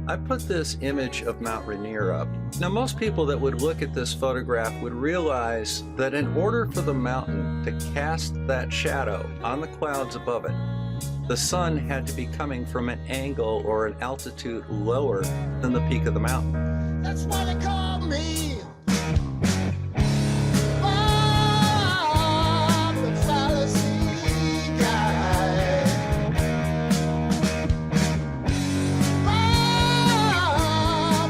I put this image of Mount Rainier up. Now, most people that would look at this photograph would realize that in order for the mountain to cast that shadow on the clouds above it, the sun had to be coming from an angle or an altitude lower than the peak of the mountain. That's why they call me the fallacy guy.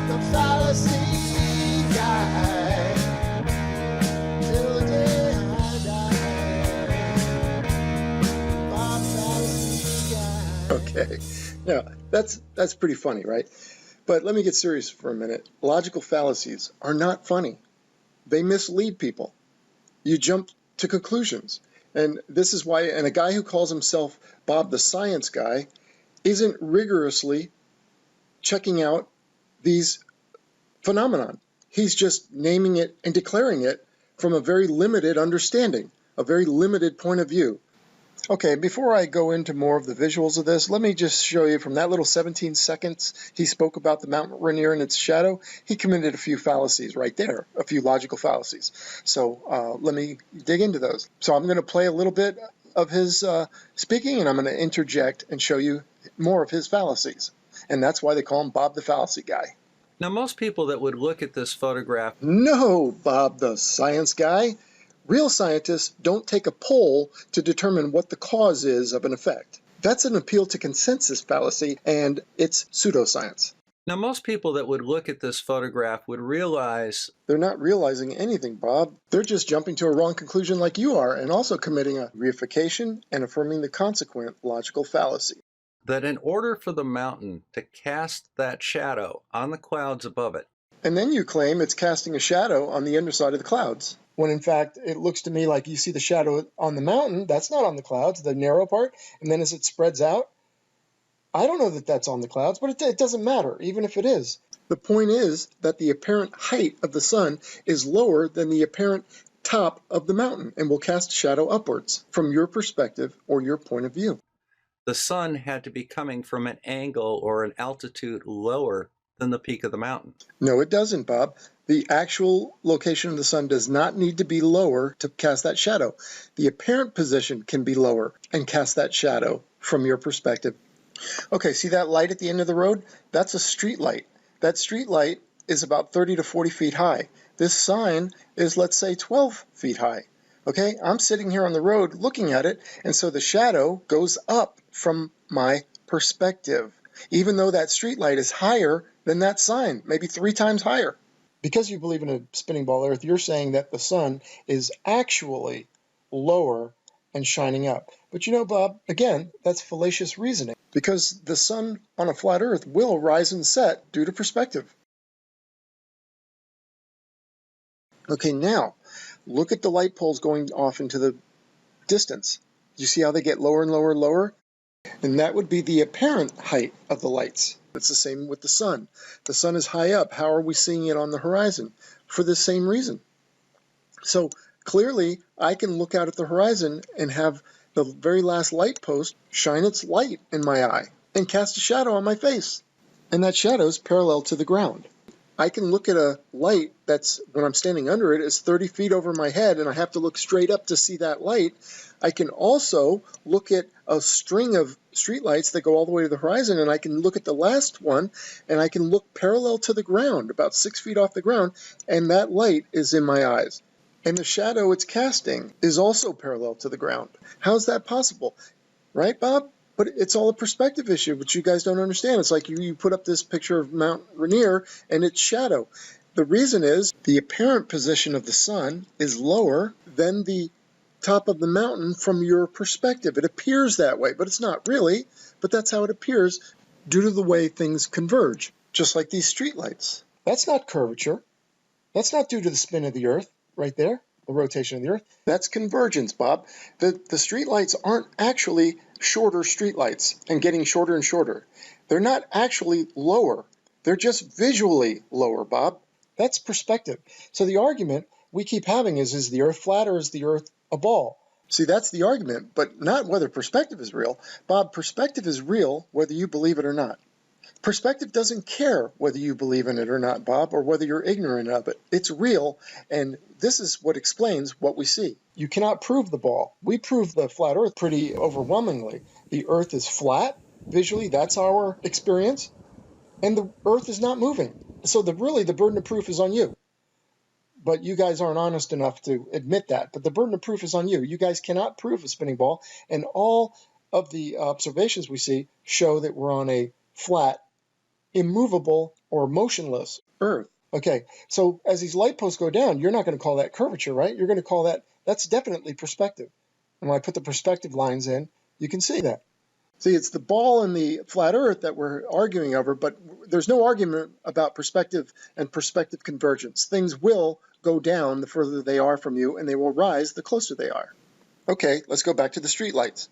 The fallacy guy. Till the day I die. Bob Fallacy guy. Okay, now that's pretty funny, right? But let me get serious for a minute. Logical fallacies are not funny. They mislead people. You jump to conclusions. And this is why, and a guy who calls himself Bob the Science Guy isn't rigorously checking out these phenomenon. He's just naming it and declaring it from a very limited understanding, a very limited point of view. Okay, before I go into more of the visuals of this, let me just show you from that little 17 seconds he spoke about the Mount Rainier and its shadow. He committed a few fallacies right there, a few logical fallacies. So let me dig into those. So I'm going to play a little bit of his speaking, and I'm going to interject and show you more of his fallacies. And that's why they call him Bob the Fallacy Guy. Now, most people that would look at this photograph, No, Bob the Science Guy. Real scientists don't take a poll to determine what the cause is of an effect. That's an appeal to consensus fallacy, and it's pseudoscience. now most people that would look at this photograph would realize They're not realizing anything, Bob. They're just jumping to a wrong conclusion like you are, and also committing a reification and affirming the consequent logical fallacy. that in order for the mountain to cast that shadow on the clouds above it, And then you claim it's casting a shadow on the underside of the clouds, when in fact it looks to me like you see the shadow on the mountain. That's not on the clouds, the narrow part, and then as it spreads out, I don't know that that's on the clouds, but it doesn't matter, even if it is. The point is that the apparent height of the sun is lower than the apparent top of the mountain and will cast a shadow upwards from your perspective or your point of view. the sun had to be coming from an angle or an altitude lower than the peak of the mountain. No, it doesn't, Bob. The actual location of the sun does not need to be lower to cast that shadow. The apparent position can be lower and cast that shadow from your perspective. Okay, see that light at the end of the road? That's a street light. That street light is about 30 to 40 feet high. This sign is, let's say, 12 feet high. Okay, I'm sitting here on the road looking at it, and so the shadow goes up from my perspective, even though that street light is higher than that sign, maybe 3 times higher. Because you believe in a spinning ball earth, you're saying that the sun is actually lower and shining up. But you know, Bob, again, that's fallacious reasoning, because the sun on a flat earth will rise and set due to perspective. Okay, now, look at the light poles going off into the distance. You see how they get lower and lower and lower? And that would be the apparent height of the lights. It's the same with the sun. The sun is high up. How are we seeing it on the horizon? For the same reason. So clearly, I can look out at the horizon and have the very last light post shine its light in my eye and cast a shadow on my face. And that shadow is parallel to the ground. I can look at a light that's, when I'm standing under it, is 30 feet over my head, and I have to look straight up to see that light. I can also look at a string of streetlights that go all the way to the horizon, and I can look at the last one, and I can look parallel to the ground, about 6 feet off the ground, and that light is in my eyes. And the shadow it's casting is also parallel to the ground. How's that possible? Right, Bob? But it's all a perspective issue, which you guys don't understand. It's like you put up this picture of Mount Rainier and its shadow. The reason is the apparent position of the sun is lower than the top of the mountain from your perspective. It appears that way, but it's not really. But that's how it appears due to the way things converge, just like these streetlights. That's not curvature. That's not due to the spin of the earth right there, the rotation of the earth. That's convergence, Bob. The streetlights aren't actually shorter streetlights and getting shorter and shorter. They're not actually lower. They're just visually lower, Bob. That's perspective. So the argument we keep having is the earth flat or is the earth a ball? See, that's the argument, but not whether perspective is real. Bob, perspective is real whether you believe it or not. Perspective doesn't care whether you believe in it or not, Bob, or whether you're ignorant of it. It's real, and this is what explains what we see. You cannot prove the ball. We prove the flat Earth pretty overwhelmingly. The Earth is flat, visually, that's our experience, and the Earth is not moving. So really the burden of proof is on you. But you guys aren't honest enough to admit that. But the burden of proof is on you. You guys cannot prove a spinning ball, and all of the observations we see show that we're on a flat, immovable, or motionless Earth. Okay, so as these light posts go down, you're not going to call that curvature, right? You're going to call that's definitely perspective. And when I put the perspective lines in, you can see that. See, it's the ball and the flat Earth that we're arguing over, but there's no argument about perspective and perspective convergence. Things will go down the further they are from you, and they will rise the closer they are. Okay, let's go back to the streetlights.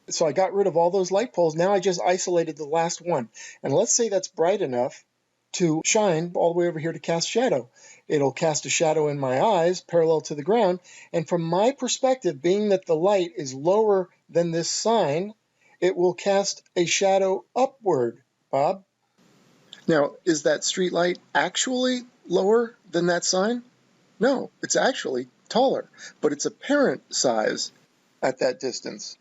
So I got rid of all those light poles. Now I just isolated the last one. And let's say that's bright enough to shine all the way over here to cast shadow. It'll cast a shadow in my eyes parallel to the ground. And from my perspective, being that the light is lower than this sign, it will cast a shadow upward, Bob. Now, is that street light actually lower than that sign? No, it's actually taller, but its apparent size at that distance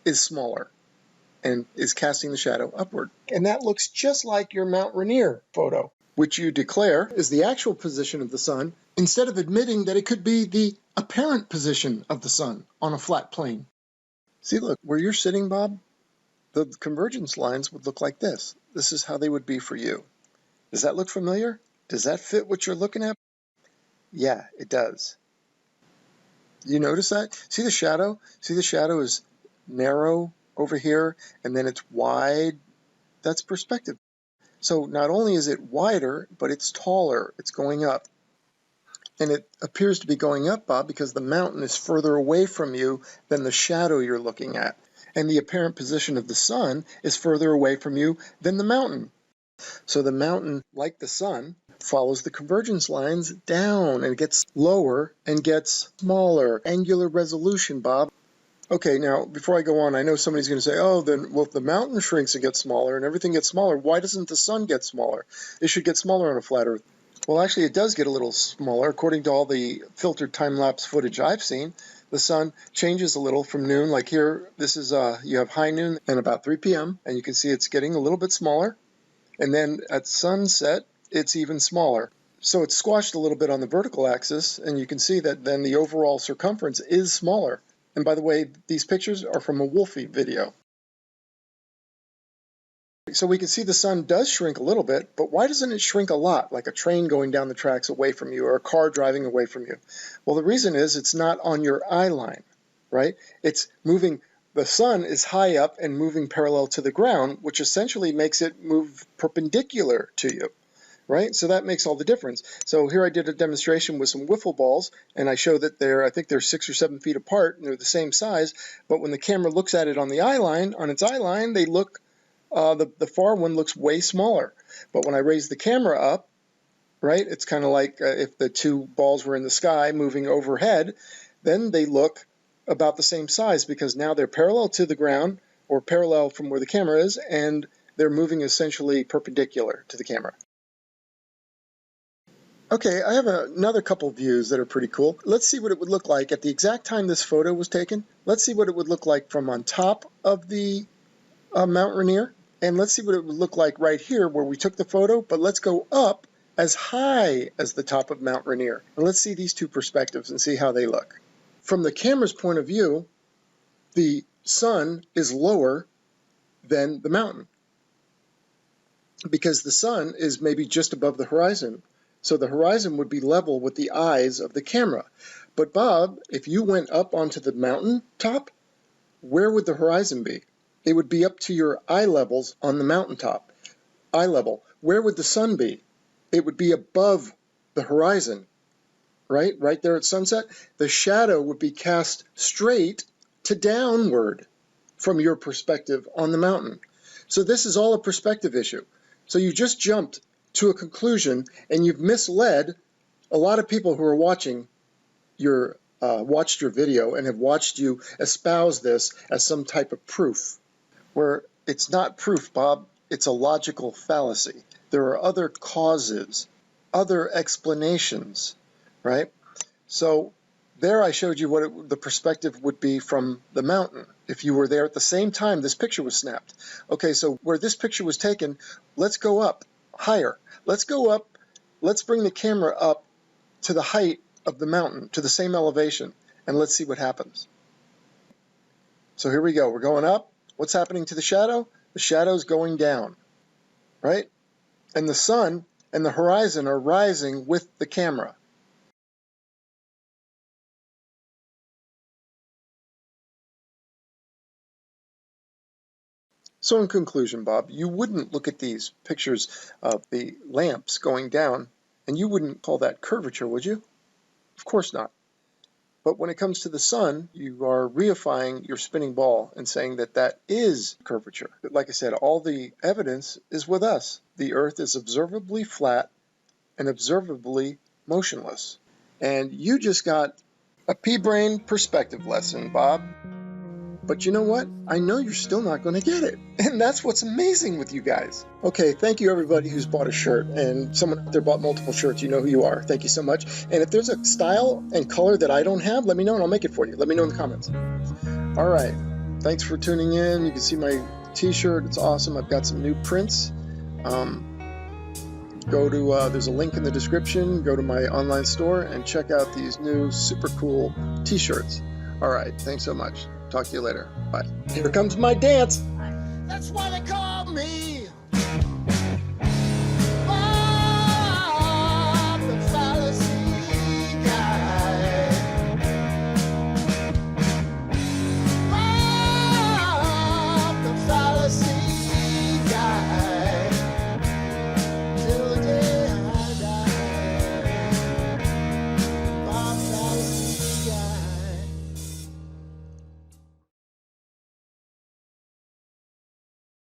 is smaller and is casting the shadow upward. And that looks just like your Mt Rainier photo, which you declare is the actual position of the sun, instead of admitting that it could be the apparent position of the sun on a flat plane. See, look, where you're sitting, Bob, the convergence lines would look like this. This is how they would be for you. Does that look familiar? Does that fit what you're looking at? Yeah, it does. You notice that? See the shadow? See the shadow is narrow over here, and then it's wide. That's perspective. So not only is it wider, but it's taller. It's going up. And it appears to be going up, Bob, because the mountain is further away from you than the shadow you're looking at. And the apparent position of the sun is further away from you than the mountain. So the mountain, like the sun, follows the convergence lines down, and it gets lower and gets smaller. Angular resolution, Bob. Okay, now, before I go on, I know somebody's going to say, oh, then, well, if the mountain shrinks and gets smaller and everything gets smaller, why doesn't the sun get smaller? It should get smaller on a flat Earth. Well, actually, it does get a little smaller. According to all the filtered time-lapse footage I've seen, the sun changes a little from noon. Like here, this is, you have high noon and about 3 p.m., and you can see it's getting a little bit smaller. And then at sunset, it's even smaller. So it's squashed a little bit on the vertical axis, and you can see that then the overall circumference is smaller. And by the way, these pictures are from a Wolfie video. So we can see the sun does shrink a little bit, but why doesn't it shrink a lot, like a train going down the tracks away from you or a car driving away from you? Well, the reason is it's not on your eye line, right? It's moving, the sun is high up and moving parallel to the ground, which essentially makes it move perpendicular to you, right? So that makes all the difference. So here I did a demonstration with some wiffle balls, and I show that I think they're 6 or 7 feet apart, and they're the same size, but when the camera looks at it on the eye line, on its eye line, they look, the far one looks way smaller. But when I raise the camera up, right, it's kind of like if the two balls were in the sky moving overhead, then they look about the same size because now they're parallel to the ground or parallel from where the camera is, and they're moving essentially perpendicular to the camera. Okay, I have another couple views that are pretty cool. Let's see what it would look like at the exact time this photo was taken. Let's see what it would look like from on top of the Mt Rainier. And let's see what it would look like right here where we took the photo, but let's go up as high as the top of Mt Rainier. And let's see these two perspectives and see how they look. From the camera's point of view, the sun is lower than the mountain because the sun is maybe just above the horizon. So the horizon would be level with the eyes of the camera. But Bob, if you went up onto the mountain top, where would the horizon be? It would be up to your eye levels on the mountaintop. Eye level. Where would the sun be? It would be above the horizon, right? Right there at sunset. The shadow would be cast straight to downward from your perspective on the mountain. So this is all a perspective issue. So you just jumped to a conclusion and you've misled a lot of people who are watching watched your video and have watched you espouse this as some type of proof, where it's not proof, Bob. it's a logical fallacy. There are other causes, other explanations, right? So there I showed you what the perspective would be from the mountain. If you were there at the same time this picture was snapped. Okay, so where this picture was taken, let's go up higher. Let's go up, let's bring the camera up to the height of the mountain, to the same elevation, and let's see what happens. So here we go, we're going up. What's happening to the shadow? The shadow's going down, right? And the sun and the horizon are rising with the camera. So in conclusion, Bob, you wouldn't look at these pictures of the lamps going down and you wouldn't call that curvature, would you? Of course not. But when it comes to the sun, you are reifying your spinning ball and saying that that is curvature. But like I said, all the evidence is with us. The Earth is observably flat and observably motionless. And you just got a p-brane perspective lesson, Bob. But you know what? I know you're still not going to get it. And that's what's amazing with you guys. Okay, thank you everybody who's bought a shirt. And someone out there bought multiple shirts. You know who you are. Thank you so much. And if there's a style and color that I don't have, let me know and I'll make it for you. Let me know in the comments. All right. Thanks for tuning in. You can see my t-shirt. It's awesome. I've got some new prints. Go to, there's a link in the description. Go to my online store and check out these new super cool t-shirts. All right. Thanks so much. Talk to you later. Bye. Here comes my dance. That's why they call me